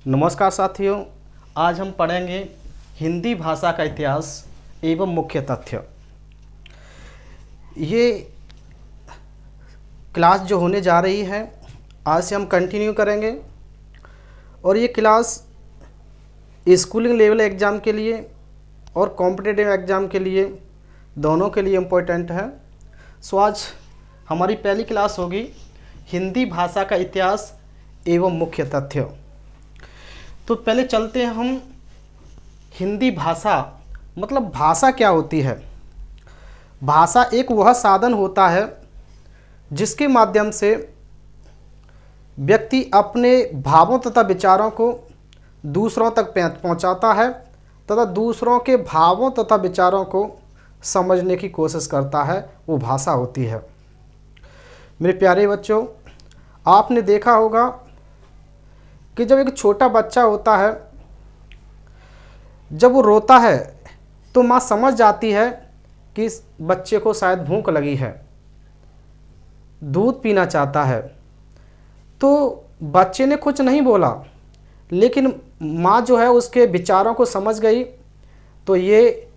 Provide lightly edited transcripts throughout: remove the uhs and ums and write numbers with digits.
नमस्कार साथियों, आज हम पढ़ेंगे हिंदी भाषा का इतिहास एवं मुख्य तथ्य। ये क्लास जो होने जा रही है आज से हम कंटिन्यू करेंगे और ये क्लास स्कूलिंग लेवल एग्ज़ाम के लिए और कॉम्पिटिटिव एग्ज़ाम के लिए दोनों के लिए इम्पोर्टेंट है। सो आज हमारी पहली क्लास होगी हिंदी भाषा का इतिहास एवं मुख्य तथ्य। तो पहले चलते हैं हम हिंदी भाषा मतलब भाषा क्या होती है। भाषा एक वह साधन होता है जिसके माध्यम से व्यक्ति अपने भावों तथा विचारों को दूसरों तक पहुंचाता है तथा दूसरों के भावों तथा विचारों को समझने की कोशिश करता है, वो भाषा होती है। मेरे प्यारे बच्चों, आपने देखा होगा कि जब एक छोटा बच्चा होता है, जब वो रोता है तो माँ समझ जाती है कि इस बच्चे को शायद भूख लगी है, दूध पीना चाहता है। तो बच्चे ने कुछ नहीं बोला, लेकिन माँ जो है उसके विचारों को समझ गई। तो ये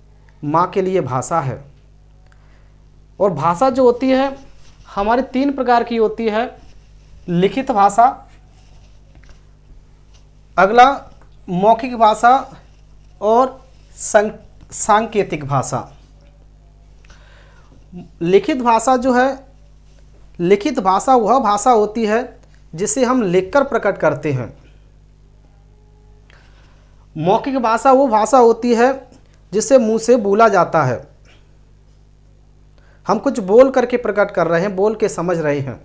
माँ के लिए भाषा है। और भाषा जो होती है हमारी 3 प्रकार की होती है। लिखित भाषा, अगला मौखिक भाषा और सांकेतिक भाषा। लिखित भाषा जो है, लिखित भाषा वह भाषा होती है जिसे हम लिखकर प्रकट करते हैं। मौखिक भाषा वो भाषा होती है जिसे मुंह से बोला जाता है। हम कुछ बोल करके प्रकट कर रहे हैं, बोल के समझ रहे हैं,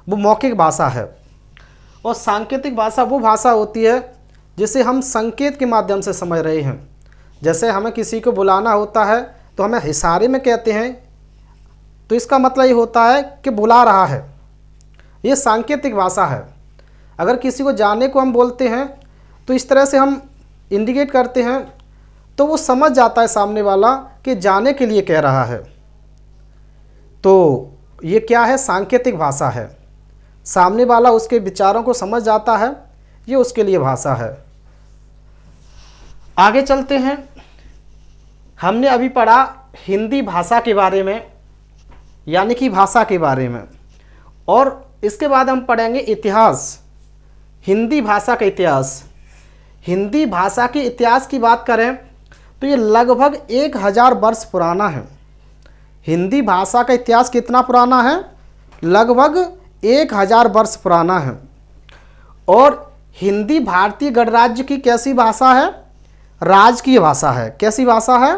वो मौखिक भाषा है। और सांकेतिक भाषा वो भाषा होती है जिसे हम संकेत के माध्यम से समझ रहे हैं। जैसे हमें किसी को बुलाना होता है तो हमें इशारे में कहते हैं, तो इसका मतलब ये होता है कि बुला रहा है। ये सांकेतिक भाषा है। अगर किसी को जाने को हम बोलते हैं तो इस तरह से हम इंडिकेट करते हैं, तो वो समझ जाता है सामने वाला कि जाने के लिए कह रहा है। तो ये क्या है? सांकेतिक भाषा है। सामने वाला उसके विचारों को समझ जाता है, ये उसके लिए भाषा है। आगे चलते हैं। हमने अभी पढ़ा हिंदी भाषा के बारे में, यानी कि भाषा के बारे में, और इसके बाद हम पढ़ेंगे इतिहास, हिंदी भाषा का इतिहास। हिंदी भाषा के इतिहास की बात करें तो ये लगभग 1000 वर्ष पुराना है। हिंदी भाषा का इतिहास कितना पुराना है? लगभग 1000 वर्ष पुराना है। और हिंदी भारतीय गणराज्य की कैसी भाषा है? राजकीय भाषा है। कैसी भाषा है?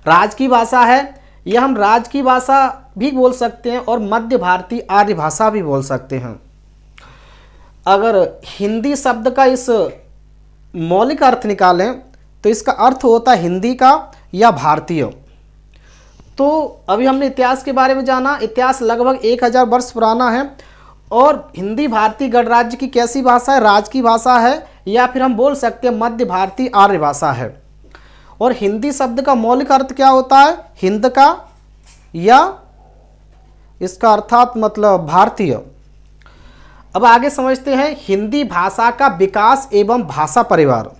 राजकीय भाषा है। यह हम राज की भाषा भी बोल सकते हैं और मध्य भारतीय आर्य भाषा भी बोल सकते हैं। अगर हिंदी शब्द का इस मौलिक अर्थ निकालें तो इसका अर्थ होता है हिंदी का या भारतीय। तो अभी हमने इतिहास के बारे में जाना। इतिहास लगभग 1000 वर्ष पुराना है। और हिंदी भारतीय गणराज्य की कैसी भाषा है? राज की भाषा है, या फिर हम बोल सकते हैं मध्य भारतीय आर्य भाषा है। और हिंदी शब्द का मौलिक अर्थ क्या होता है? हिंद का या इसका अर्थात मतलब भारतीय। अब आगे समझते हैं हिंदी भाषा का विकास एवं भाषा परिवार।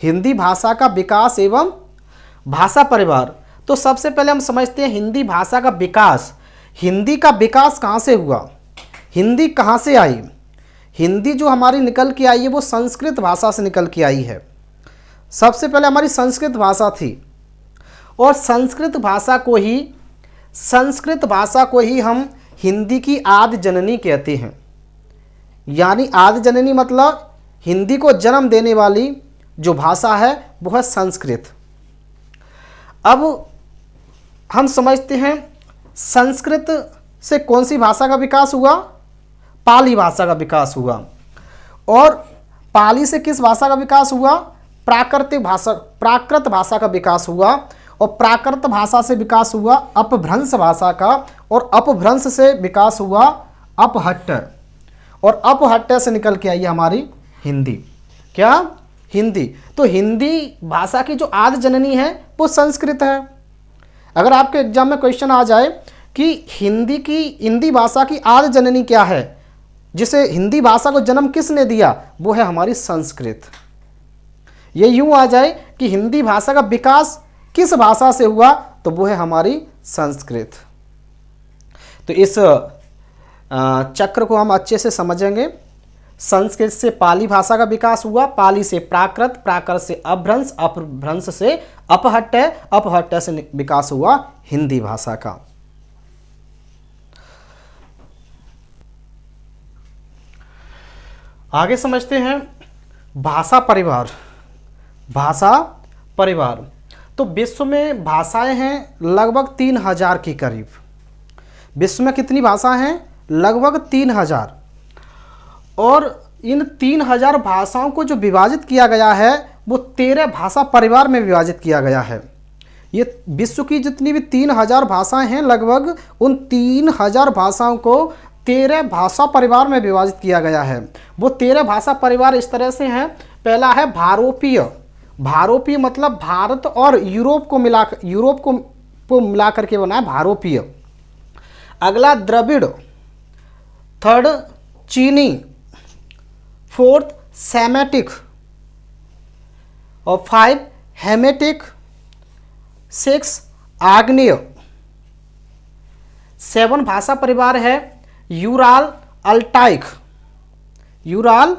हिंदी भाषा का विकास एवं भाषा परिवार। तो सबसे पहले हम समझते हैं हिंदी भाषा का विकास। हिंदी का विकास कहाँ से हुआ? हिंदी कहाँ से आई? हिंदी जो हमारी निकल के आई है वो संस्कृत भाषा से निकल के आई है। सबसे पहले हमारी संस्कृत भाषा थी, और संस्कृत भाषा को ही हम हिंदी की आदि जननी कहते हैं। यानी आदि जननी मतलब हिंदी को जन्म देने वाली जो भाषा है वो है संस्कृत। अब हम समझते हैं संस्कृत से कौन सी भाषा का विकास हुआ? पाली भाषा का विकास हुआ। और पाली से किस भाषा का विकास हुआ? प्राकृत भाषा का विकास हुआ। और प्राकृत भाषा से विकास हुआ अपभ्रंश भाषा का, और अपभ्रंश से विकास हुआ अपहट्ट, और अपहट्ट से निकल के आई हमारी हिंदी। क्या? हिंदी। तो हिंदी भाषा की जो आदि जननी है वो संस्कृत है। अगर आपके एग्जाम में क्वेश्चन आ जाए कि हिंदी भाषा की आदि जननी क्या है, जिसे हिंदी भाषा को जन्म किसने दिया, वो है हमारी संस्कृत। ये यूं आ जाए कि हिंदी भाषा का विकास किस भाषा से हुआ, तो वो है हमारी संस्कृत। तो इस चक्र को हम अच्छे से समझेंगे। संस्कृत से पाली भाषा का विकास हुआ, पाली से प्राकृत, प्राकृत से अपभ्रंश, अपभ्रंश से अपहट्य, अपहट्य से विकास हुआ हिंदी भाषा का। आगे समझते हैं भाषा परिवार। भाषा परिवार, तो विश्व में भाषाएं हैं लगभग 3000 के करीब। विश्व में कितनी भाषाएं हैं? लगभग 3000। और इन 3000 भाषाओं को जो विभाजित किया गया है वो 13 भाषा परिवार में विभाजित किया गया है। ये विश्व की जितनी भी 3000 भाषाएं हैं, लगभग उन 3000 भाषाओं को 13 भाषा परिवार में विभाजित किया गया है। वो 13 भाषा परिवार इस तरह से हैं। पहला है भारोपीय। भारोपीय मतलब भारत और यूरोप को मिलाकर के बना है भारोपीय। अगला द्रविड़, थर्ड चीनी, फोर्थ सेमेटिक और 5 हेमेटिक, 6 आग्नेय। 7 भाषा परिवार है यूराल अल्टाइक। Ural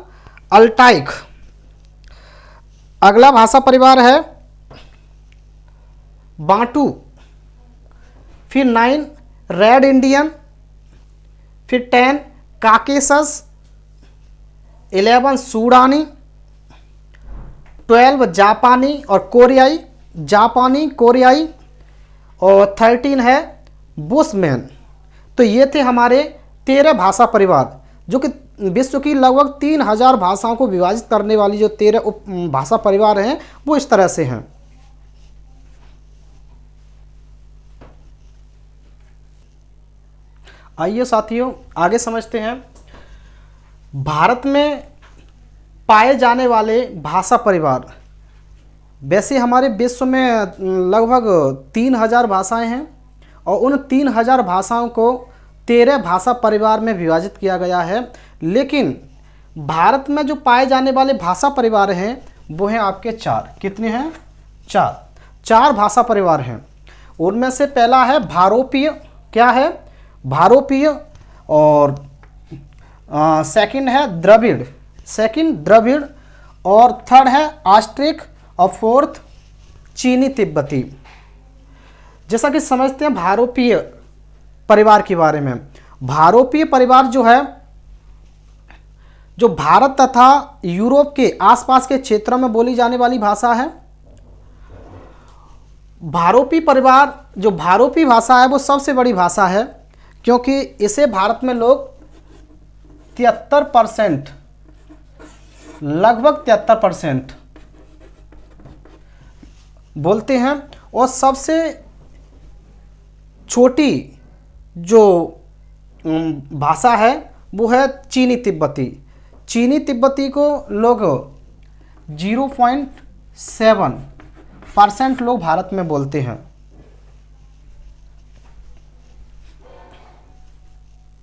Altaic. अगला भाषा परिवार है बांटू, फिर 9 रेड इंडियन, फिर 10 काकेशस, 11 सूडानी, 12 जापानी और कोरियाई, जापानी कोरियाई, और 13 है बुशमैन। तो ये थे हमारे 13 भाषा परिवार, जो कि विश्व की लगभग 3000 भाषाओं को विभाजित करने वाली जो 13 उप भाषा परिवार हैं वो इस तरह से हैं। आइए साथियों आगे समझते हैं भारत में पाए जाने वाले भाषा परिवार। वैसे हमारे विश्व में लगभग 3000 भाषाएं हैं और उन 3000 भाषाओं को 13 भाषा परिवार में विभाजित किया गया है। लेकिन भारत में जो पाए जाने वाले भाषा परिवार हैं वो हैं आपके 4। कितने हैं? 4 भाषा परिवार हैं। उनमें से पहला है भारोपीय। क्या है? भारोपीय। और सेकंड है द्रविड़, द्रविड़। और थर्ड है ऑस्ट्रिक और फोर्थ चीनी तिब्बती। जैसा कि समझते हैं भारोपीय परिवार के बारे में। भारोपीय परिवार जो है, जो भारत तथा यूरोप के आसपास के क्षेत्रों में बोली जाने वाली भाषा है। भारोपीय परिवार, जो भारोपीय भाषा है वो सबसे बड़ी भाषा है, क्योंकि इसे भारत में लोग 73%, लगभग 73% बोलते हैं। और सबसे छोटी जो भाषा है वो है चीनी तिब्बती। चीनी तिब्बती को लोग 0.7% लोग भारत में बोलते हैं।